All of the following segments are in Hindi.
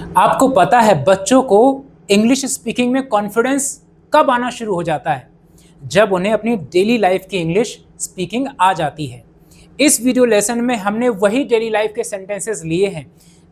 आपको पता है बच्चों को इंग्लिश स्पीकिंग में कॉन्फिडेंस कब आना शुरू हो जाता है? जब उन्हें अपनी डेली लाइफ की इंग्लिश स्पीकिंग आ जाती है। इस वीडियो लेसन में हमने वही डेली लाइफ के सेंटेंसेस लिए हैं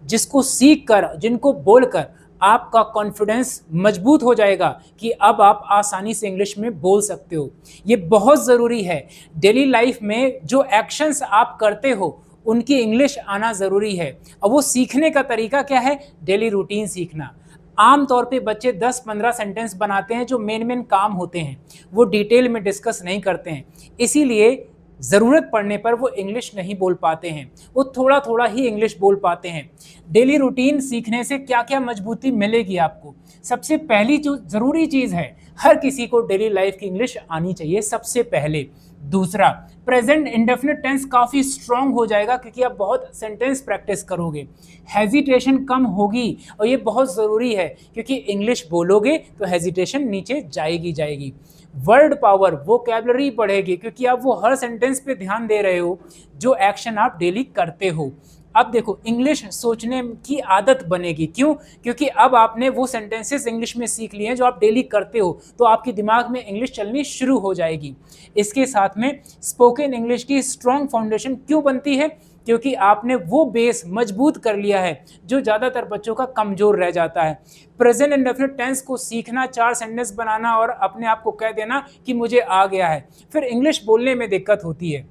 जिसको सीख कर, जिनको बोलकर आपका कॉन्फिडेंस मजबूत हो जाएगा कि अब आप आसानी से इंग्लिश में बोल सकते हो। ये बहुत ज़रूरी है। डेली लाइफ में जो एक्शंस आप करते हो उनकी इंग्लिश आना ज़रूरी है। और वो सीखने का तरीका क्या है? डेली रूटीन सीखना। आम तौर पे बच्चे 10-15 सेंटेंस बनाते हैं जो मेन काम होते हैं, वो डिटेल में डिस्कस नहीं करते हैं, इसीलिए ज़रूरत पड़ने पर वो इंग्लिश नहीं बोल पाते हैं, वो थोड़ा थोड़ा ही इंग्लिश बोल पाते हैं। डेली रूटीन सीखने से क्या क्या मजबूती मिलेगी आपको? सबसे पहली जो ज़रूरी चीज़ है, हर किसी को डेली लाइफ की इंग्लिश आनी चाहिए सबसे पहले। दूसरा, प्रेजेंट इंडेफिनिट टेंस काफ़ी स्ट्रांग हो जाएगा क्योंकि आप बहुत सेंटेंस प्रैक्टिस करोगे। हेजिटेशन कम होगी और ये बहुत ज़रूरी है क्योंकि इंग्लिश बोलोगे तो हेजिटेशन नीचे जाएगी। वर्ड पावर, वोकैबुलरी बढ़ेगी क्योंकि आप वो हर सेंटेंस पे ध्यान दे रहे हो जो एक्शन आप डेली करते हो। अब देखो, इंग्लिश सोचने की आदत बनेगी। क्यों? क्योंकि अब आपने वो सेंटेंसेस इंग्लिश में सीख लिए हैं जो आप डेली करते हो, तो आपके दिमाग में इंग्लिश चलनी शुरू हो जाएगी। इसके साथ में स्पोकन इंग्लिश की स्ट्रॉन्ग फाउंडेशन क्यों बनती है? क्योंकि आपने वो बेस मजबूत कर लिया है जो ज़्यादातर बच्चों का कमज़ोर रह जाता है। प्रेजेंट इंडेफिनिट टेंस को सीखना, 4 सेंटेंस बनाना और अपने आप को कह देना कि मुझे आ गया है, फिर इंग्लिश बोलने में दिक्कत होती है।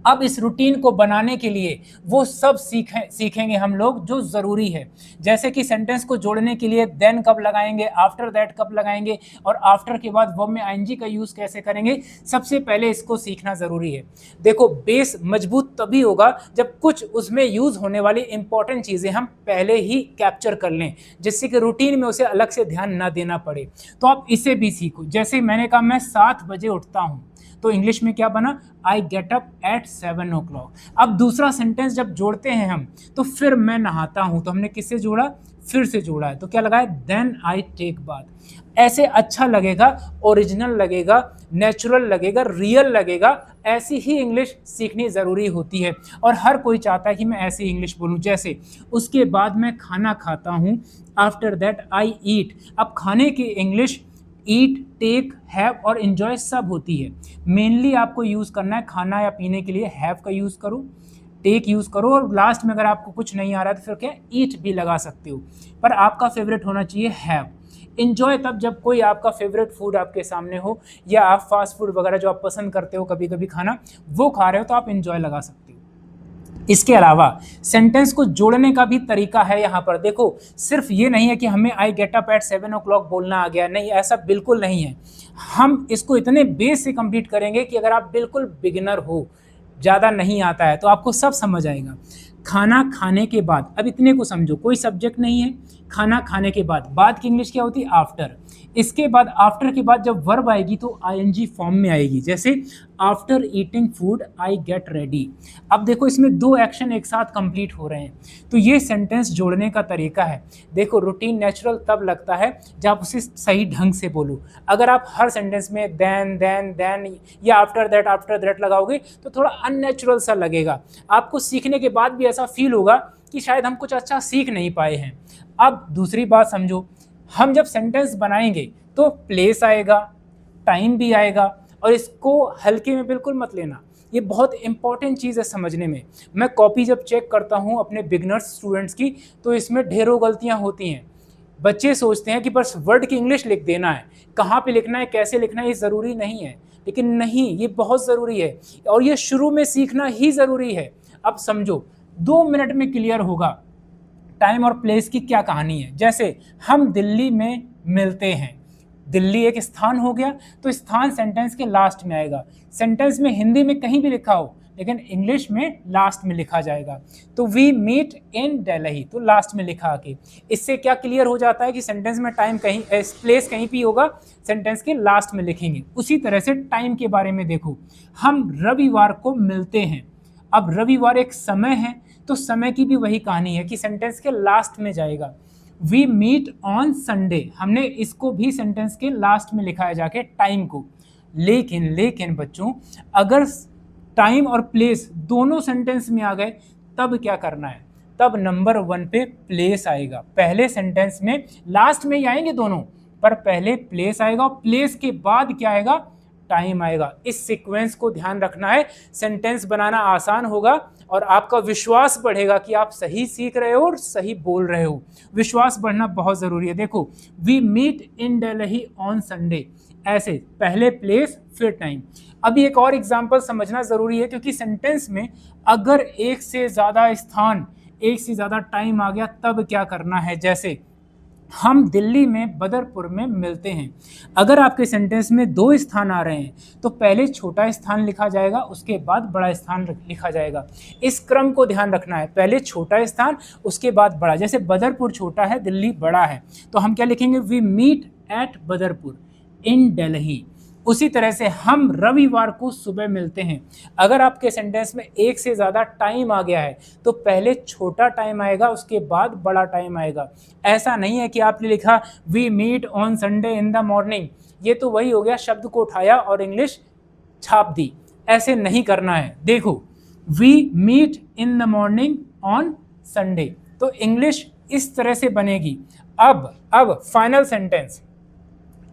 अब इस रूटीन को बनाने के लिए वो सब सीखेंगे हम लोग जो ज़रूरी है। जैसे कि सेंटेंस को जोड़ने के लिए देन कब लगाएंगे, आफ्टर दैट कब लगाएंगे, और आफ्टर के बाद वर्ब में आईएनजी का यूज़ कैसे करेंगे, सबसे पहले इसको सीखना ज़रूरी है। देखो, बेस मजबूत तभी होगा जब कुछ उसमें यूज़ होने वाली इंपॉर्टेंट चीज़ें हम पहले ही कैप्चर कर लें, जिससे कि रूटीन में उसे अलग से ध्यान ना देना पड़े। तो आप इसे भी सीखो। जैसे मैंने कहा मैं 7 बजे उठता हूँ, तो इंग्लिश में क्या बना? आई गेट अप एट 7 o'clock। अब दूसरा सेंटेंस जब जोड़ते हैं हम, तो फिर मैं नहाता हूं, तो हमने किससे जोड़ा? फिर से जोड़ा है, तो क्या लगा है? Then I take bath. ऐसे अच्छा लगेगा, ओरिजिनल लगेगा, नेचुरल लगेगा, रियल लगेगा। ऐसी ही इंग्लिश सीखनी ज़रूरी होती है और हर कोई चाहता है कि मैं ऐसी इंग्लिश बोलूं। जैसे उसके बाद मैं खाना खाता हूं, आफ्टर दैट आई ईट। अब खाने की इंग्लिश ईट, टेक, हैव और एंजॉय सब होती है। मेनली आपको यूज़ करना है खाना या पीने के लिए हैव का यूज़ करो, टेक यूज़ करो, और लास्ट में अगर आपको कुछ नहीं आ रहा है तो फिर क्या, ईट भी लगा सकते हो, पर आपका फेवरेट होना चाहिए हैव। एंजॉय तब जब कोई आपका फेवरेट फूड आपके सामने हो, या आप फास्ट फूड वगैरह जो आप पसंद करते हो कभी कभी खाना, वो खा रहे हो तो आप एंजॉय लगा सकते हो। इसके अलावा सेंटेंस को जोड़ने का भी तरीका है यहाँ पर। देखो, सिर्फ ये नहीं है कि हमें आई गेट अप एट 7 o'clock बोलना आ गया, नहीं, ऐसा बिल्कुल नहीं है। हम इसको इतने बेस से कंप्लीट करेंगे कि अगर आप बिल्कुल बिगिनर हो, ज़्यादा नहीं आता है, तो आपको सब समझ आएगा। खाना खाने के बाद, अब इतने को समझो, कोई सब्जेक्ट नहीं है। खाना खाने के बाद की इंग्लिश क्या होती है? आफ्टर। इसके बाद, आफ्टर के बाद जब वर्ब आएगी तो आईएनजी फॉर्म में आएगी। जैसे after eating food I get ready. अब देखो, इसमें 2 एक्शन एक साथ कंप्लीट हो रहे हैं, तो ये सेंटेंस जोड़ने का तरीका है। देखो, रूटीन नेचुरल तब लगता है जब आप उसे सही ढंग से बोलो। अगर आप हर सेंटेंस में देन या आफ्टर दैट लगाओगे तो थोड़ा अननेचुरल सा लगेगा। आपको सीखने के बाद भी ऐसा फील होगा कि शायद हम कुछ अच्छा सीख नहीं पाए हैं। अब दूसरी बात समझो, हम जब सेंटेंस बनाएंगे तो प्लेस आएगा, टाइम भी आएगा, और इसको हल्के में बिल्कुल मत लेना। ये बहुत इंपॉर्टेंट चीज़ है समझने में। मैं कॉपी जब चेक करता हूँ अपने बिगनर्स स्टूडेंट्स की, तो इसमें ढेरों गलतियाँ होती हैं। बच्चे सोचते हैं कि बस वर्ड की इंग्लिश लिख देना है, कहाँ पे लिखना है, कैसे लिखना है, ये ज़रूरी नहीं है। लेकिन नहीं, ये बहुत ज़रूरी है और ये शुरू में सीखना ही ज़रूरी है। अब समझो, 2 मिनट में क्लियर होगा टाइम और प्लेस की क्या कहानी है। जैसे हम दिल्ली में मिलते हैं, दिल्ली एक स्थान हो गया, तो स्थान सेंटेंस के लास्ट में आएगा। सेंटेंस में हिंदी में कहीं भी लिखा हो, लेकिन इंग्लिश में लास्ट में लिखा जाएगा। तो वी मीट इन दिल्ली, तो लास्ट में लिखा आके। इससे क्या क्लियर हो जाता है कि सेंटेंस में टाइम कहीं, प्लेस कहीं भी होगा, सेंटेंस के लास्ट में लिखेंगे। उसी तरह से टाइम के बारे में देखो, हम रविवार को मिलते हैं। अब रविवार एक समय है, तो समय की भी वही कहानी है कि सेंटेंस के लास्ट में जाएगा। वी मीट ऑन संडे, हमने इसको भी सेंटेंस के लास्ट में लिखा है जाके, टाइम को। लेकिन बच्चों, अगर टाइम और प्लेस दोनों सेंटेंस में आ गए, तब क्या करना है? तब नंबर 1 पे प्लेस आएगा। पहले सेंटेंस में, लास्ट में ही आएंगे दोनों, पर पहले प्लेस आएगा और प्लेस के बाद क्या आएगा, टाइम आएगा। इस सीक्वेंस को ध्यान रखना है, सेंटेंस बनाना आसान होगा और आपका विश्वास बढ़ेगा कि आप सही सीख रहे हो और सही बोल रहे हो। विश्वास बढ़ना बहुत जरूरी है। देखो, we meet in Delhi on Sunday, ऐसे पहले प्लेस फिर टाइम। अभी एक और एग्जांपल समझना जरूरी है, क्योंकि सेंटेंस में अगर एक से ज्यादा स्थान, एक से ज्यादा टाइम आ गया तब क्या करना है। जैसे हम दिल्ली में बदरपुर में मिलते हैं। अगर आपके सेंटेंस में 2 स्थान आ रहे हैं तो पहले छोटा स्थान लिखा जाएगा, उसके बाद बड़ा स्थान लिखा जाएगा। इस क्रम को ध्यान रखना है, पहले छोटा स्थान उसके बाद बड़ा। जैसे बदरपुर छोटा है, दिल्ली बड़ा है, तो हम क्या लिखेंगे, we meet at Badarpur in Delhi. उसी तरह से हम रविवार को सुबह मिलते हैं। अगर आपके सेंटेंस में एक से ज़्यादा टाइम आ गया है तो पहले छोटा टाइम आएगा, उसके बाद बड़ा टाइम आएगा। ऐसा नहीं है कि आपने लिखा we meet on Sunday in the morning, ये तो वही हो गया, शब्द को उठाया और इंग्लिश छाप दी। ऐसे नहीं करना है। देखो, we meet in the morning on Sunday, तो इंग्लिश इस तरह से बनेगी। अब फाइनल सेंटेंस,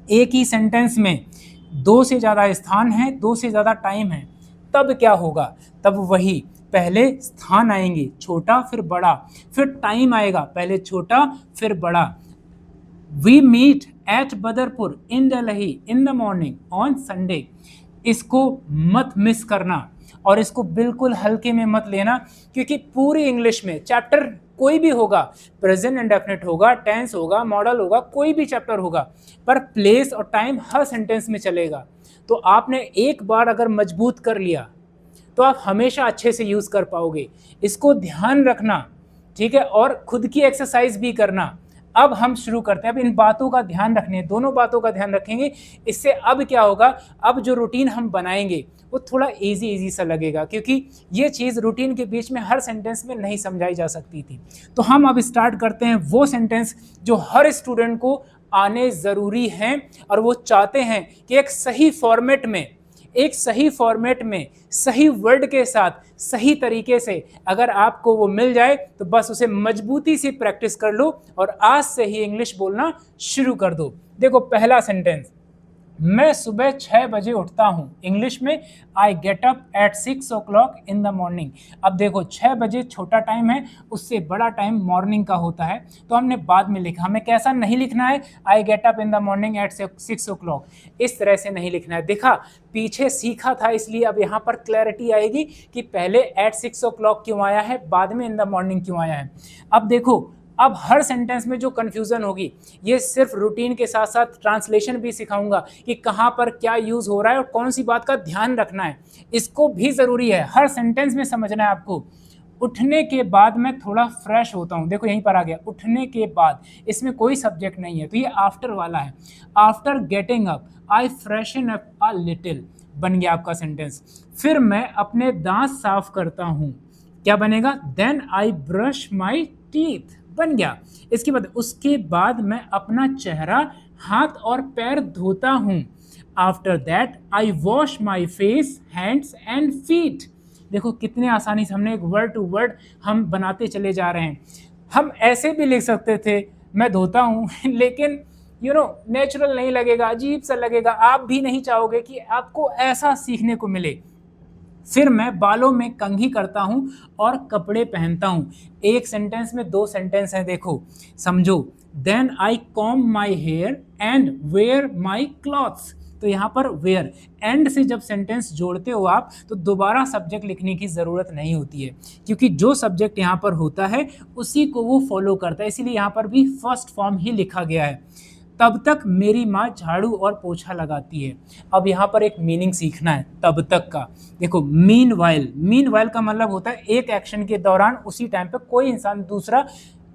एक ही सेंटेंस में 2 से ज़्यादा स्थान है, 2 से ज़्यादा टाइम है, तब क्या होगा, तब वही पहले स्थान आएंगे, छोटा फिर बड़ा, फिर टाइम आएगा, पहले छोटा फिर बड़ा। We meet at Badarpur in Delhi in the morning on Sunday. इसको मत मिस करना और इसको बिल्कुल हल्के में मत लेना, क्योंकि पूरी इंग्लिश में चैप्टर कोई भी होगा, प्रेजेंट इंडेफिनिट होगा, टेंस होगा, मॉडल होगा, कोई भी चैप्टर होगा, पर प्लेस और टाइम हर सेंटेंस में चलेगा। तो आपने एक बार अगर मजबूत कर लिया तो आप हमेशा अच्छे से यूज़ कर पाओगे। इसको ध्यान रखना, ठीक है, और खुद की एक्सरसाइज भी करना। अब हम शुरू करते हैं। अब इन बातों का ध्यान रखने, दोनों बातों का ध्यान रखेंगे। इससे अब क्या होगा, अब जो रूटीन हम बनाएंगे वो थोड़ा इजी सा लगेगा, क्योंकि ये चीज़ रूटीन के बीच में हर सेंटेंस में नहीं समझाई जा सकती थी। तो हम अब स्टार्ट करते हैं वो सेंटेंस जो हर स्टूडेंट को आने ज़रूरी हैं और वो चाहते हैं कि एक सही फॉर्मेट में सही वर्ड के साथ सही तरीके से अगर आपको वो मिल जाए तो बस उसे मजबूती से प्रैक्टिस कर लो और आज से ही इंग्लिश बोलना शुरू कर दो। देखो, पहला सेंटेंस, मैं सुबह 6 बजे उठता हूँ। इंग्लिश में आई get up at 6 o'clock in the morning. अब देखो, 6 बजे छोटा टाइम है, उससे बड़ा टाइम मॉर्निंग का होता है, तो हमने बाद में लिखा। हमें कैसा नहीं लिखना है, I get up in the morning at 6 o'clock, इस तरह से नहीं लिखना है। देखा, पीछे सीखा था, इसलिए अब यहाँ पर क्लैरिटी आएगी कि पहले एट 6 o'clock क्यों आया है, बाद में इन द मॉर्निंग क्यों आया है। अब देखो, अब हर सेंटेंस में जो कंफ्यूजन होगी, ये सिर्फ रूटीन के साथ साथ ट्रांसलेशन भी सिखाऊंगा कि कहाँ पर क्या यूज़ हो रहा है और कौन सी बात का ध्यान रखना है। इसको भी ज़रूरी है, हर सेंटेंस में समझना है आपको। उठने के बाद मैं थोड़ा फ्रेश होता हूँ, देखो यहीं पर आ गया, उठने के बाद, इसमें कोई सब्जेक्ट नहीं है, तो ये आफ्टर वाला है। After getting up I freshen up a little, बन गया आपका सेंटेंस। फिर मैं अपने दांत साफ करता हूँ, क्या बनेगा, then I brush my teeth, बन गया। इसके बाद, उसके बाद मैं अपना चेहरा, हाथ और पैर धोता हूँ। After that I wash my face, hands and feet. देखो कितने आसानी से हमने एक वर्ड टू वर्ड हम बनाते चले जा रहे हैं। हम ऐसे भी लिख सकते थे, मैं धोता हूँ लेकिन नेचुरल नहीं लगेगा, अजीब सा लगेगा, आप भी नहीं चाहोगे कि आपको ऐसा सीखने को मिले। फिर मैं बालों में कंघी करता हूँ और कपड़े पहनता हूँ। एक सेंटेंस में 2 सेंटेंस हैं, देखो समझो। Then I comb my hair and wear my clothes, तो यहाँ पर वेयर, एंड से जब सेंटेंस जोड़ते हो आप तो दोबारा सब्जेक्ट लिखने की ज़रूरत नहीं होती है, क्योंकि जो सब्जेक्ट यहाँ पर होता है उसी को वो फॉलो करता है, इसीलिए यहाँ पर भी फर्स्ट फॉर्म ही लिखा गया है। तब तक मेरी माँ झाड़ू और पोछा लगाती है। अब यहाँ पर एक मीनिंग सीखना है तब तक का। देखो, मीन वाइल का मतलब होता है एक एक्शन के दौरान उसी टाइम पे कोई इंसान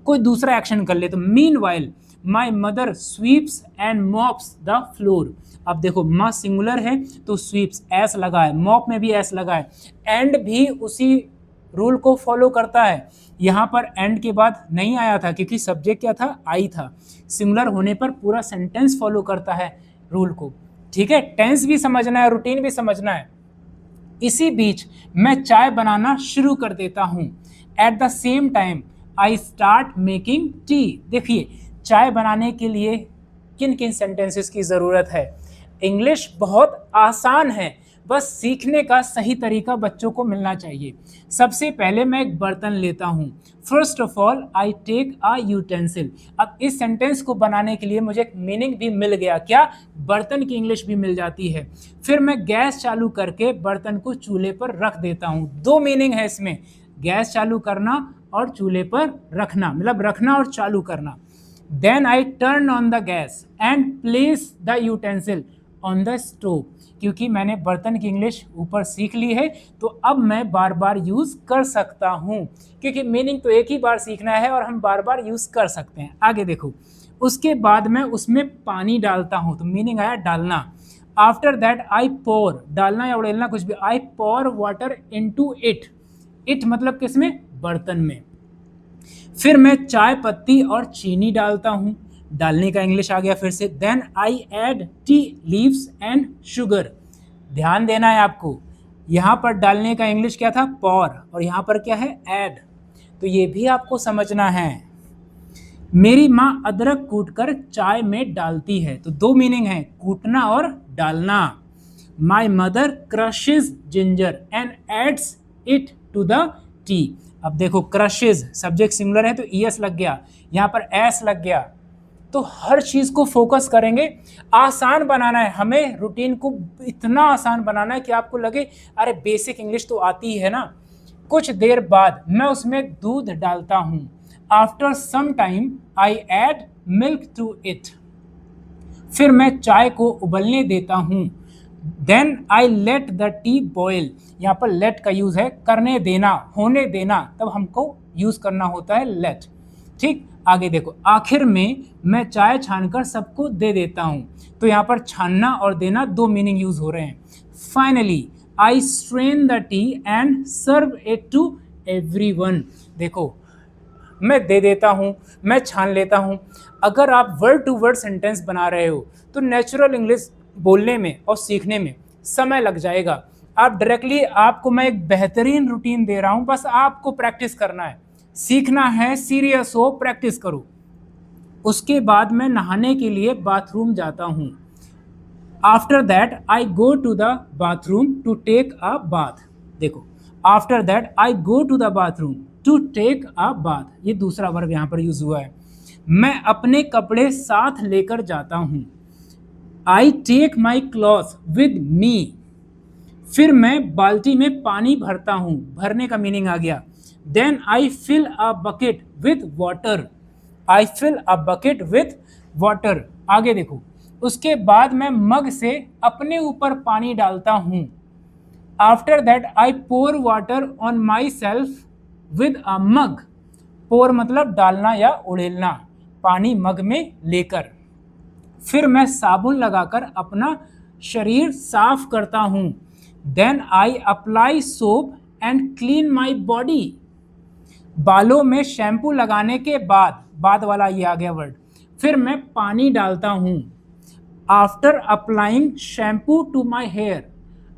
कोई दूसरा एक्शन कर ले, तो mean while my mother sweeps and mops the floor. अब देखो, माँ सिंगुलर है तो स्वीप्स एस लगा है, मॉप में भी एस लगा है, एंड भी उसी रूल को फॉलो करता है। यहाँ पर एंड के बाद नहीं आया था क्योंकि सब्जेक्ट क्या था, आई था। सिंगुलर होने पर पूरा सेंटेंस फॉलो करता है रूल को, ठीक है। टेंस भी समझना है, रूटीन भी समझना है। इसी बीच मैं चाय बनाना शुरू कर देता हूँ। At the same time I start making tea. देखिए चाय बनाने के लिए किन किन सेंटेंसेस की ज़रूरत है। इंग्लिश बहुत आसान है, बस सीखने का सही तरीका बच्चों को मिलना चाहिए। सबसे पहले मैं एक बर्तन लेता हूँ। First of all I take a utensil. अब इस सेंटेंस को बनाने के लिए मुझे एक मीनिंग भी मिल गया, क्या? बर्तन की इंग्लिश भी मिल जाती है। फिर मैं गैस चालू करके बर्तन को चूल्हे पर रख देता हूँ। दो मीनिंग है इसमें, गैस चालू करना और चूल्हे पर रखना, मतलब रखना और चालू करना। Then I turn on the gas and place the utensil on the stove. क्योंकि मैंने बर्तन की इंग्लिश ऊपर सीख ली है तो अब मैं बार बार यूज़ कर सकता हूँ, क्योंकि मीनिंग तो एक ही बार सीखना है और हम बार बार यूज़ कर सकते हैं। आगे देखो, उसके बाद मैं उसमें पानी डालता हूँ, तो मीनिंग आया डालना। आफ्टर दैट आई पोर, डालना या उड़ेलना कुछ भी, आई pour water into it. It मतलब किसमें? बर्तन में। फिर मैं चाय पत्ती और चीनी डालता हूँ, डालने का इंग्लिश आ गया फिर से। Then I add tea leaves and sugar. ध्यान देना है आपको, यहाँ पर डालने का इंग्लिश क्या था? पॉर, और यहाँ पर क्या है? ऐड। तो ये भी आपको समझना है। मेरी माँ अदरक कूटकर चाय में डालती है, तो दो मीनिंग है, कूटना और डालना। My mother crushes ginger and adds it to the tea. अब देखो क्रशेज सब्जेक्ट सिंगुलर है तो ईएस लग गया, यहाँ पर एस लग गया। तो हर चीज़ को फोकस करेंगे, आसान बनाना है हमें, रूटीन को इतना आसान बनाना है कि आपको लगे अरे बेसिक इंग्लिश तो आती ही है ना। कुछ देर बाद मैं उसमें दूध डालता हूँ। After some time I add milk to it. फिर मैं चाय को उबलने देता हूँ। Then I let the tea boil. यहाँ पर लेट का यूज़ है, करने देना, होने देना, तब हमको यूज़ करना होता है लेट। ठीक, आगे देखो, आखिर में मैं चाय छानकर सबको दे देता हूँ। तो यहाँ पर छानना और देना दो मीनिंग यूज़ हो रहे हैं। Finally I strain the tea and serve it to everyone. देखो मैं दे देता हूँ, मैं छान लेता हूँ। अगर आप वर्ड टू वर्ड सेंटेंस बना रहे हो तो नेचुरल इंग्लिश बोलने में और सीखने में समय लग जाएगा। आप डायरेक्टली, आपको मैं एक बेहतरीन रूटीन दे रहा हूँ, बस आपको प्रैक्टिस करना है, सीखना है, सीरियस हो, प्रैक्टिस करो। उसके बाद मैं नहाने के लिए बाथरूम जाता हूँ। After that I go to the bathroom to take a bath. देखो, after that I go to the bathroom to take a bath, ये दूसरा वर्ब यहाँ पर यूज हुआ है। मैं अपने कपड़े साथ लेकर जाता हूँ। I take my cloth with me. फिर मैं बाल्टी में पानी भरता हूँ, भरने का मीनिंग आ गया। Then I fill a bucket with water. I fill a bucket with water. आगे देखो, उसके बाद मैं मग से अपने ऊपर पानी डालता हूँ। After that I pour water on myself with a mug. Pour मतलब डालना या उड़ेलना, पानी मग में लेकर। फिर मैं साबुन लगाकर अपना शरीर साफ करता हूँ। Then I apply soap and clean my body. बालों में शैम्पू लगाने के बाद, बाद वाला ये आ गया वर्ड, फिर मैं पानी डालता हूँ। After applying shampoo to my hair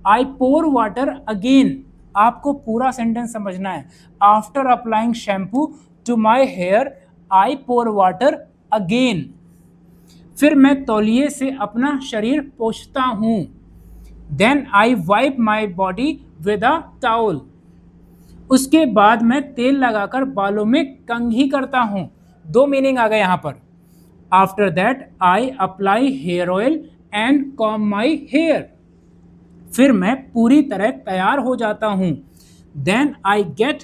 I pour water again. आपको पूरा सेंटेंस समझना है। After applying shampoo to my hair I pour water again. फिर मैं तौलिए से अपना शरीर पोंछता हूँ। Then I wipe my body with a towel. उसके बाद मैं तेल लगाकर बालों में कंघी करता हूँ। दो मीनिंग आ गए यहाँ पर। After that I apply hair oil and comb my hair. फिर मैं पूरी तरह तैयार हो जाता हूँ। Then I get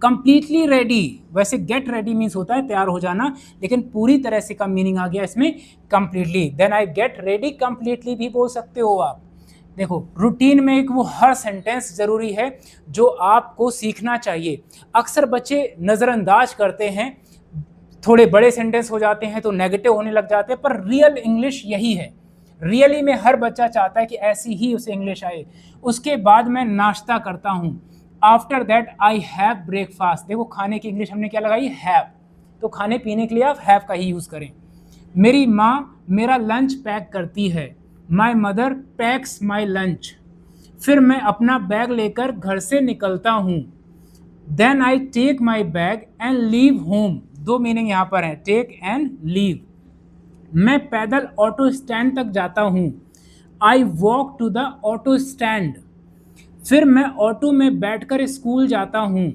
completely ready. वैसे गेट रेडी मीन्स होता है तैयार हो जाना, लेकिन पूरी तरह से का मीनिंग आ गया इसमें completely. Then I get ready completely भी बोल सकते हो आप। देखो, रूटीन में एक वो हर सेंटेंस ज़रूरी है जो आपको सीखना चाहिए। अक्सर बच्चे नज़रअंदाज करते हैं, थोड़े बड़े सेंटेंस हो जाते हैं तो नेगेटिव होने लग जाते हैं, पर रियल इंग्लिश यही है। रियली में हर बच्चा चाहता है कि ऐसी ही उसे इंग्लिश आए। उसके बाद मैं नाश्ता करता हूँ। After that I have breakfast. देखो, खाने की इंग्लिश हमने क्या लगाई? हैव। तो खाने पीने के लिए आप हैव का ही यूज़ करें। मेरी माँ मेरा लंच पैक करती है। My mother packs my lunch. फिर मैं अपना बैग लेकर घर से निकलता हूँ। Then I take my bag and leave home, दो मीनिंग यहाँ पर है, टेक एंड लीव। मैं पैदल ऑटो स्टैंड तक जाता हूँ, I walk to the auto stand. फिर मैं ऑटो में बैठकर स्कूल जाता हूँ,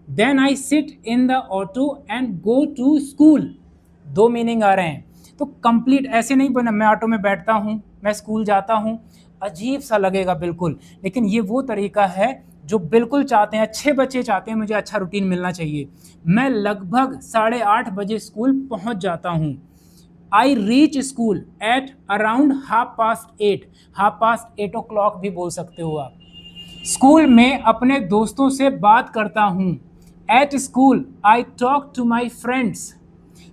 then I sit in the auto and go to school, दो मीनिंग आ रहे हैं। तो कंप्लीट ऐसे नहीं बना, मैं ऑटो में बैठता हूँ, मैं स्कूल जाता हूँ, अजीब सा लगेगा बिल्कुल, लेकिन ये वो तरीका है जो बिल्कुल चाहते हैं, अच्छे बच्चे चाहते हैं मुझे अच्छा रूटीन मिलना चाहिए। मैं लगभग 8:30 बजे स्कूल पहुँच जाता हूँ, I reach school at around 8:30, 8:30 o'clock भी बोल सकते हो आप। स्कूल में अपने दोस्तों से बात करता हूँ, at school I talk to my friends.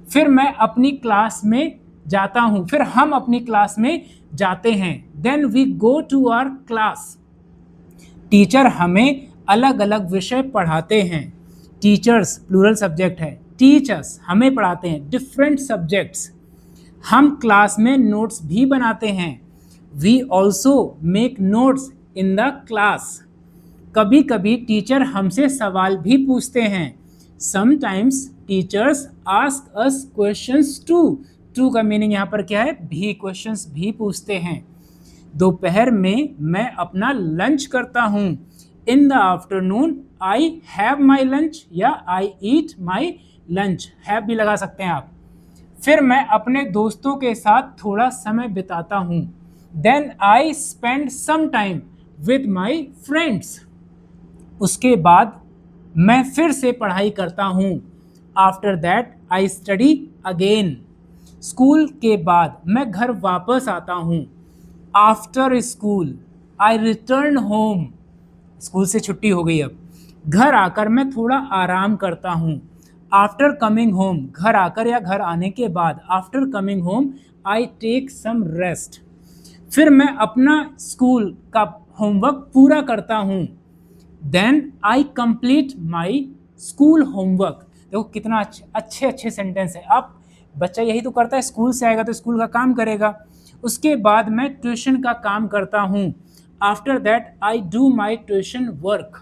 फिर मैं अपनी क्लास में जाता हूँ, फिर हम अपनी क्लास में जाते हैं, then we go to our class. Teacher हमें अलग अलग विषय पढ़ाते हैं, टीचर्स प्लूरल सब्जेक्ट है, टीचर्स हमें पढ़ाते हैं डिफरेंट सब्जेक्ट्स। हम क्लास में नोट्स भी बनाते हैं, we also make notes in the class. कभी कभी टीचर हमसे सवाल भी पूछते हैं, sometimes teachers ask us questions to का मीनिंग यहाँ पर क्या है, भी, क्वेश्चंस भी पूछते हैं। दोपहर में मैं अपना लंच करता हूँ, in the afternoon I have my lunch या आई ईट माई लंच, हैव भी लगा सकते हैं आप। फिर मैं अपने दोस्तों के साथ थोड़ा समय बिताता हूँ, then I spend some time with my friends. उसके बाद मैं फिर से पढ़ाई करता हूँ, after that I study again. School के बाद मैं घर वापस आता हूँ, after school I return home. School से छुट्टी हो गई, अब घर आकर मैं थोड़ा आराम करता हूँ, आफ्टर कमिंग होम, घर आकर या घर आने के बाद, after coming home I take some rest. फिर मैं अपना स्कूल का होमवर्क पूरा करता हूँ, then I complete my school homework. देखो कितना अच्छे सेंटेंस है। अब बच्चा यही तो करता है, स्कूल से आएगा तो स्कूल का काम करेगा। उसके बाद मैं ट्यूशन का काम करता हूँ, after that I do my tuition work.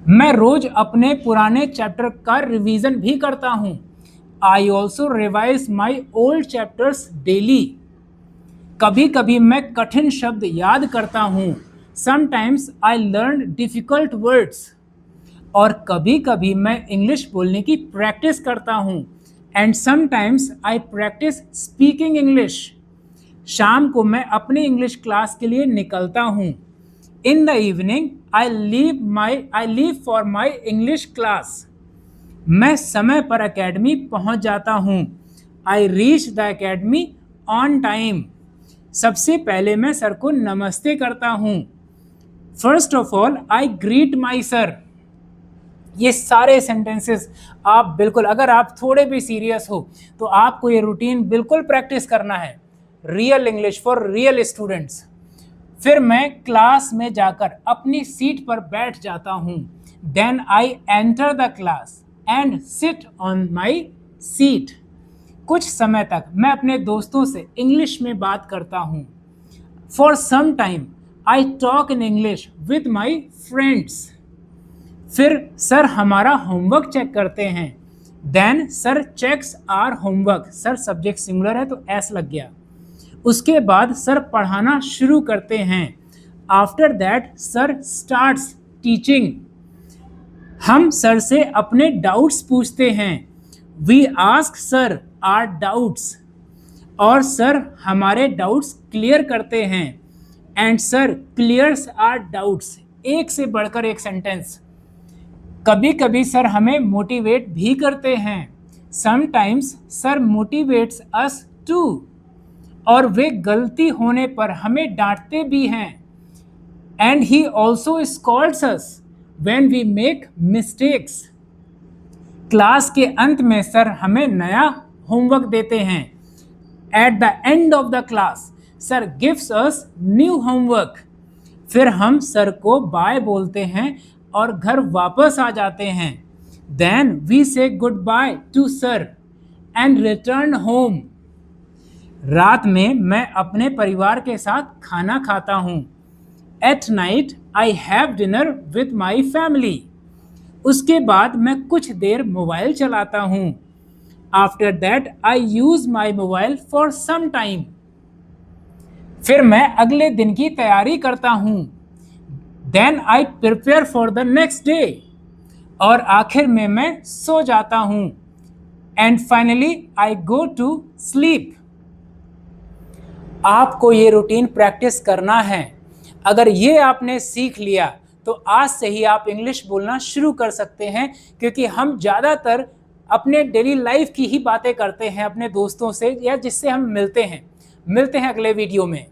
मैं रोज अपने पुराने चैप्टर का रिवीजन भी करता हूँ, I also revise my old chapters daily. कभी कभी मैं कठिन शब्द याद करता हूँ, sometimes I learn difficult words. और कभी कभी मैं इंग्लिश बोलने की प्रैक्टिस करता हूँ, and sometimes I practice speaking English. शाम को मैं अपने इंग्लिश क्लास के लिए निकलता हूँ, in the evening I leave for my English class. मैं समय पर एकेडमी पहुँच जाता हूँ, I reach the academy on time. सबसे पहले मैं सर को नमस्ते करता हूँ, first of all I greet my sir. ये सारे सेंटेंसेस आप बिल्कुल, अगर आप थोड़े भी सीरियस हो तो आपको ये रूटीन बिल्कुल प्रैक्टिस करना है, real English for real students. फिर मैं क्लास में जाकर अपनी सीट पर बैठ जाता हूँ, then I enter the class and sit on my seat. कुछ समय तक मैं अपने दोस्तों से इंग्लिश में बात करता हूँ, for some time I talk in English with my friends. फिर सर हमारा होमवर्क चेक करते हैं, then sir checks our homework. Sir subject singular है तो एस लग गया। उसके बाद सर पढ़ाना शुरू करते हैं, after that sir starts teaching. हम सर से अपने डाउट्स पूछते हैं, we ask sir our doubts. और सर हमारे डाउट्स क्लियर करते हैं, and sir clears our doubts. एक से बढ़कर एक सेंटेंस। कभी कभी सर हमें मोटिवेट भी करते हैं, sometimes sir motivates us too. और वे गलती होने पर हमें डांटते भी हैं, and he also scolds us when we make mistakes. Class के अंत में सर हमें नया होमवर्क देते हैं, at the end of the class sir gives us new homework. फिर हम सर को बाय बोलते हैं और घर वापस आ जाते हैं, देन वी से good by two sir and return home. रात में मैं अपने परिवार के साथ खाना खाता हूँ, at night I have dinner with my family. उसके बाद मैं कुछ देर मोबाइल चलाता हूँ। After that I use my mobile for some time. फिर मैं अगले दिन की तैयारी करता हूँ। Then I prepare for the next day. और आखिर में मैं सो जाता हूँ। And finally I go to sleep. आपको ये रूटीन प्रैक्टिस करना है। अगर ये आपने सीख लिया तो आज से ही आप इंग्लिश बोलना शुरू कर सकते हैं, क्योंकि हम ज़्यादातर अपने डेली लाइफ की ही बातें करते हैं अपने दोस्तों से या जिससे हम मिलते हैं। अगले वीडियो में।